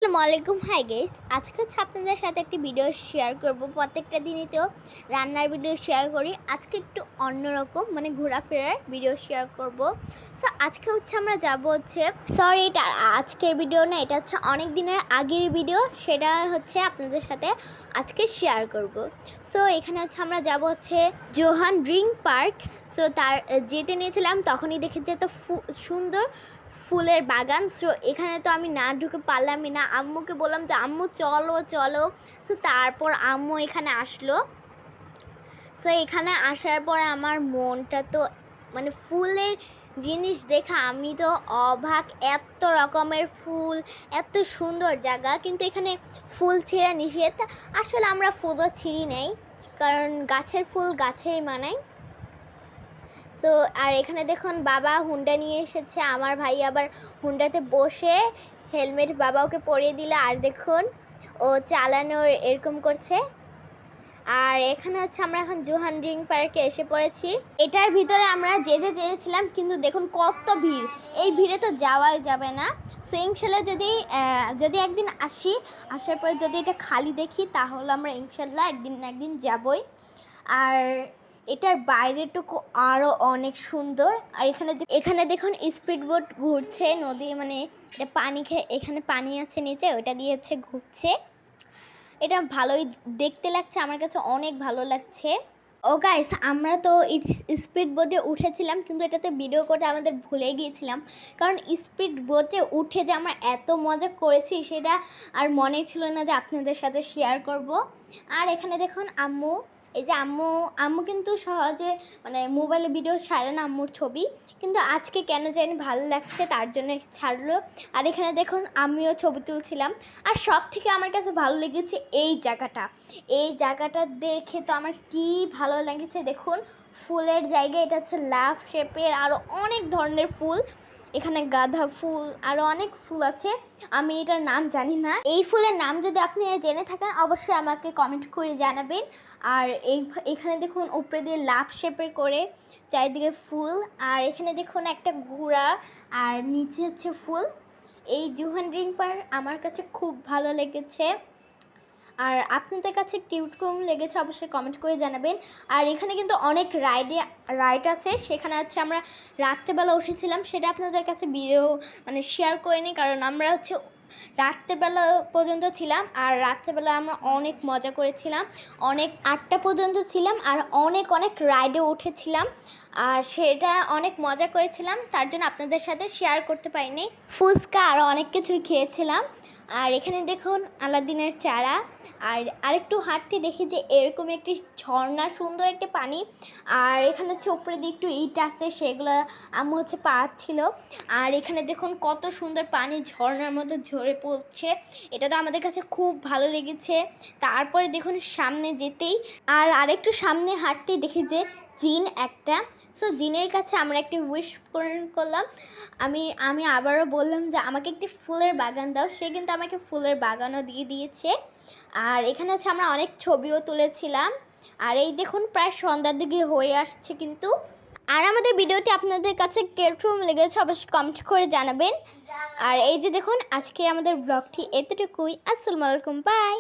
আসসালামু আলাইকুম। Hi guys, আজকে হচ্ছে আপনাদের সাথে একটি ভিডিও শেয়ার করব। প্রত্যেকটা দিনই তো রান্নার ভিডিও শেয়ার করি, আজকে একটু অন্যরকম মানে ঘোরাফেরার ভিডিও শেয়ার করব। সো আজকে হচ্ছে আমরা যাব হচ্ছে এটা আজকের ভিডিও না, এটা হচ্ছে অনেক দিনের আগের ভিডিও, সেটা হচ্ছে আপনাদের সাথে আজকে শেয়ার করব। সো এখানে হচ্ছে আমরা যাব হচ্ছে জোহান ড্রিঙ্ক পার্ক। সো তার যেতে নিয়েছিলাম তখনই দেখেছি এত সুন্দর ফুলের বাগান। সো এখানে তো আমি না ঢুকে পারলামই না, আম্মুকে বললাম যে আম্মু চলো চলো। সো তারপর আম্মু এখানে আসলো। সো এখানে আসার পরে আমার মনটা তো মানে ফুলের জিনিস দেখা আমি তো অবাক, এত রকমের ফুল, এত সুন্দর জায়গা। কিন্তু এখানে ফুল ছিঁড়া নিষেধ, আসলে আমরা ফুলও ছিঁড়ি নেই, কারণ গাছের ফুল গাছেই মানায়। সো আর এখানে দেখুন বাবা হুন্ডা নিয়ে এসেছে, আমার ভাই আবার হুন্ডাতে বসে হেলমেট বাবা ওকে পরিয়ে দিল, আর দেখুন ও চালানোর এরকম করছে। আর এখানে হচ্ছে আমরা এখন জোহান ড্রিঙ্ক পার্কে এসে পড়েছি। এটার ভিতরে আমরা যেতে চেয়েছিলাম, কিন্তু দেখুন কত ভিড়, এই ভিড়ে তো যাওয়াই যাবে না। সো ইনশাল্লাহ যদি একদিন আসার পরে যদি এটা খালি দেখি, তাহলে আমরা ইনশাল্লাহ একদিন না একদিন যাবই। আর এটার বাইরেটুকু আরও অনেক সুন্দর। আর এখানে দেখুন স্পিড বোট ঘুরছে, নদী মানে এটা পানি খেয়ে, এখানে পানি আছে নিচে, ওইটা দিয়ে হচ্ছে ঘুরছে। এটা ভালোই দেখতে লাগছে, আমার কাছে অনেক ভালো লাগছে। ও গাইস, আমরা তো স্পিড বোটে উঠেছিলাম, কিন্তু এটাতে ভিডিও করতে আমাদের ভুলে গিয়েছিলাম, কারণ স্পিড বোটে উঠে যে আমরা এত মজা করেছি সেটা আর মনে ছিল না যে আপনাদের সাথে শেয়ার করব। আর এখানে দেখুন আম্মু, এই যে আম্মু কিন্তু সহজে মানে মোবাইলে ভিডিও ছাড়ে না আম্মুর ছবি, কিন্তু আজকে কেন জানি ভালো লাগছে তার জন্য ছাড়লো। আর এখানে দেখুন আমিও ছবি তুলছিলাম। আর সব থেকে আমার কাছে ভালো লেগেছে এই জায়গাটা দেখে তো আমার কি ভালো লেগেছে। দেখুন ফুলের জায়গা, এটা হচ্ছে লাভ শেপের, আরও অনেক ধরনের ফুল, এখানে গাঁদা ফুল আরও অনেক ফুল আছে, আমি এটার নাম জানি না। এই ফুলের নাম যদি আপনি জেনে থাকেন অবশ্যই আমাকে কমেন্ট করে জানাবেন। আর এখানে দেখুন উপরে দিয়ে লাভ শেপের করে চারিদিকে ফুল, আর এখানে দেখুন একটা ঘোড়া, আর নিচে হচ্ছে ফুল। এই জোহান ড্রিঙ্ক পার্ক আমার কাছে খুব ভালো লেগেছে। আর আপনাদের কাছে কিউট কম লেগেছে অবশ্যই কমেন্ট করে জানাবেন। আর এখানে কিন্তু অনেক রাইড আছে, সেখানে হচ্ছে আমরা রাত্রেবেলা উঠেছিলাম, সেটা আপনাদের কাছে ভিডিও মানে শেয়ার করিনি, কারণ আমরা হচ্ছে রাত্রেবেলা পর্যন্ত ছিলাম। আর রাত্রেবেলা আমরা অনেক মজা করেছিলাম, অনেক 8টা পর্যন্ত ছিলাম, আর অনেক রাইডে উঠেছিলাম, আর সেটা অনেক মজা করেছিলাম, তার জন্য আপনাদের সাথে শেয়ার করতে পারিনি। ফুচকা আরও অনেক কিছুই খেয়েছিলাম। আর এখানে দেখুন আলাদিনের চারা। আর আরেকটু হাঁটতে দেখি যে এরকম একটি ঝর্ণা, সুন্দর একটি পানি, আর এখানে হচ্ছে উপরে দিয়ে একটু ইট আছে, সেগুলো আম্মু হচ্ছে পাড়াচ্ছিল। আর এখানে দেখুন কত সুন্দর পানি ঝর্ণার মধ্যে ঝরে পড়ছে, এটা তো আমাদের কাছে খুব ভালো লেগেছে। তারপরে দেখুন সামনে যেতেই আর আরেকটু সামনে হাঁটতেই দেখি যে জিন একটা। সো জিনের কাছে আমরা একটি উইশ করলাম, আমি আবারও বললাম যে আমাকে একটি ফুলের বাগান দাও, সে কিন্তু আমাকে ফুলের বাগানও দিয়ে দিয়েছে। আর এখানে হচ্ছে আমরা অনেক ছবিও তুলেছিলাম। আর এই দেখুন প্রায় সন্ধ্যার দিকে হয়ে আসছে কিন্তু। আর আমাদের ভিডিওটি আপনাদের কাছে কিরকম লেগেছে অবশ্যই কমেন্ট করে জানাবেন। আর এই যে দেখুন আজকে আমাদের ব্লগটি এতটুকুই। আসসালামু আলাইকুম, বাই।